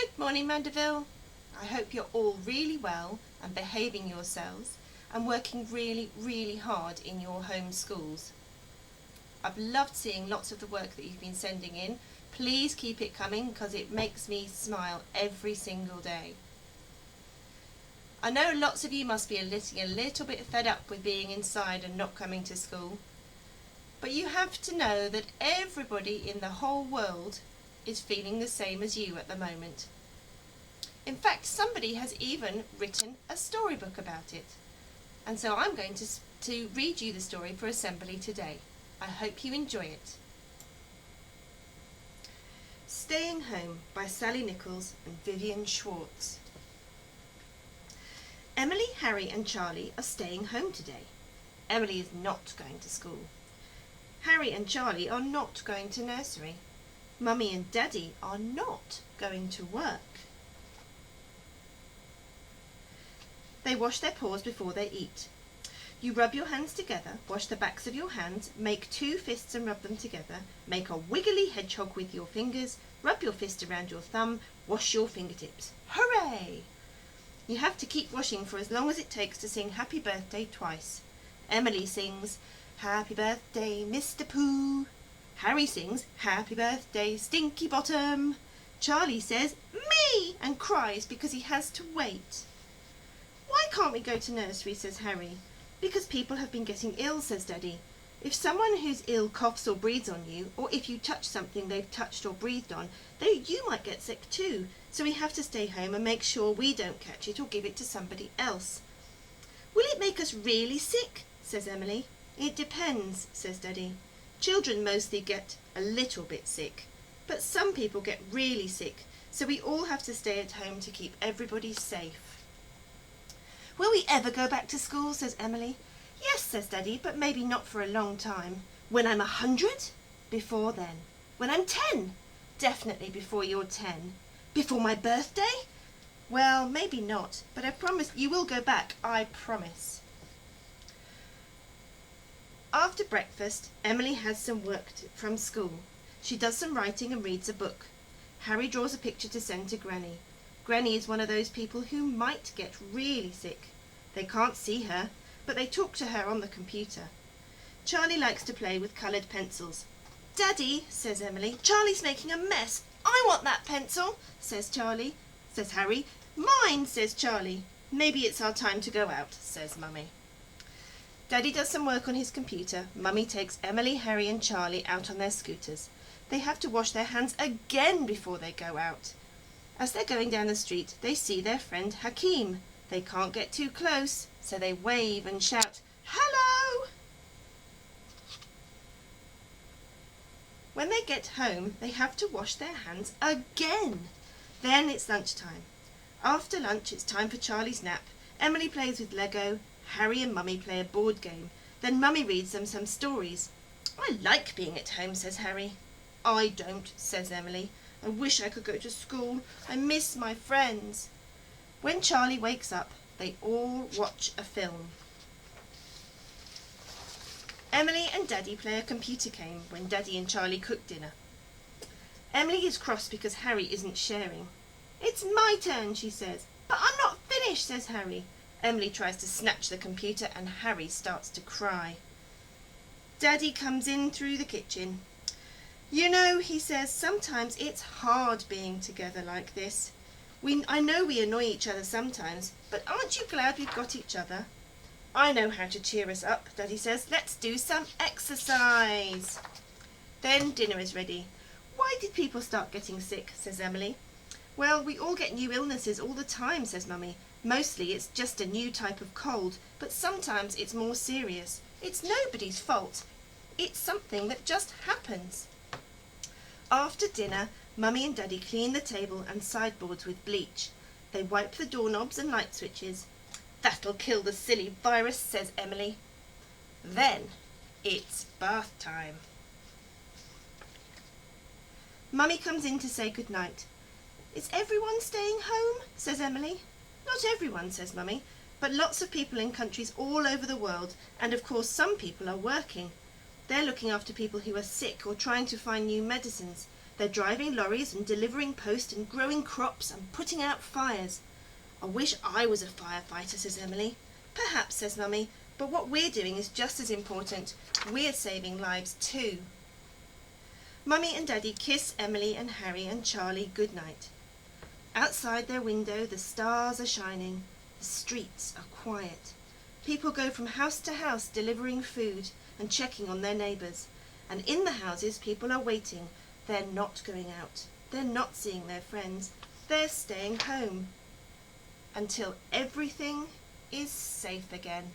Good morning, Mandeville. I hope you're all really well and behaving yourselves and working really, really hard in your home schools. I've loved seeing lots of the work that you've been sending in. Please keep it coming because it makes me smile every single day. I know lots of you must be a little bit fed up with being inside and not coming to school, but you have to know that everybody in the whole world is feeling the same as you at the moment. In fact, somebody has even written a storybook about it. And so I'm going to read you the story for assembly today. I hope you enjoy it. Staying Home by Sally Nichols and Vivian Schwartz. Emily, Harry and Charlie are staying home today. Emily is not going to school. Harry and Charlie are not going to nursery. Mummy and Daddy are not going to work. They wash their paws before they eat. You rub your hands together, wash the backs of your hands, make two fists and rub them together, make a wiggly hedgehog with your fingers, rub your fist around your thumb, wash your fingertips. Hooray! You have to keep washing for as long as it takes to sing Happy Birthday twice. Emily sings, Happy Birthday, Mr. Pooh. Harry sings, Happy Birthday, Stinky Bottom. Charlie says, me, and cries because he has to wait. Why can't we go to nursery, says Harry. Because people have been getting ill, says Daddy. If someone who's ill coughs or breathes on you, or if you touch something they've touched or breathed on, you might get sick too. So we have to stay home and make sure we don't catch it or give it to somebody else. Will it make us really sick, says Emily. It depends, says Daddy. Children mostly get a little bit sick, but some people get really sick, so we all have to stay at home to keep everybody safe. Will we ever go back to school, says Emily. Yes, says Daddy, but maybe not for a long time. When I'm 100? Before then. When I'm 10? Definitely before you're 10. Before my birthday? Well, maybe not, but I promise you will go back, I promise. After breakfast, Emily has some work from school. She does some writing and reads a book. Harry draws a picture to send to Granny. Granny is one of those people who might get really sick. They can't see her, but they talk to her on the computer. Charlie likes to play with coloured pencils. Daddy, says Emily, Charlie's making a mess. I want that pencil, says Harry. Mine, says Charlie. Maybe it's our time to go out, says Mummy. Daddy does some work on his computer. Mummy takes Emily, Harry and Charlie out on their scooters. They have to wash their hands again before they go out. As they're going down the street, they see their friend Hakeem. They can't get too close, so they wave and shout, Hello! When they get home, they have to wash their hands again. Then it's lunchtime. After lunch, it's time for Charlie's nap. Emily plays with Lego. Harry and Mummy play a board game. Then Mummy reads them some stories. I like being at home, says Harry. I don't, says Emily. I wish I could go to school. I miss my friends. When Charlie wakes up, they all watch a film. Emily and Daddy play a computer game when Daddy and Charlie cook dinner. Emily is cross because Harry isn't sharing. It's my turn, she says. But I'm not finished, says Harry. Emily tries to snatch the computer and Harry starts to cry. Daddy comes in through the kitchen. You know, he says, sometimes it's hard being together like this. I know we annoy each other sometimes, but aren't you glad we've got each other? I know how to cheer us up, Daddy says. Let's do some exercise. Then dinner is ready. Why did people start getting sick, says Emily. Well, we all get new illnesses all the time, says Mummy. Mostly it's just a new type of cold, but sometimes it's more serious. It's nobody's fault. It's something that just happens. After dinner, Mummy and Daddy clean the table and sideboards with bleach. They wipe the doorknobs and light switches. That'll kill the silly virus, says Emily. Then it's bath time. Mummy comes in to say goodnight. Is everyone staying home? Says Emily. Not everyone, says Mummy, but lots of people in countries all over the world, and of course some people are working. They're looking after people who are sick or trying to find new medicines. They're driving lorries and delivering post and growing crops and putting out fires. I wish I was a firefighter, says Emily. Perhaps, says Mummy, but what we're doing is just as important. We're saving lives too. Mummy and Daddy kiss Emily and Harry and Charlie good night. Outside their window the stars are shining. The streets are quiet. People go from house to house delivering food and checking on their neighbours. And in the houses people are waiting. They're not going out. They're not seeing their friends. They're staying home. Until everything is safe again.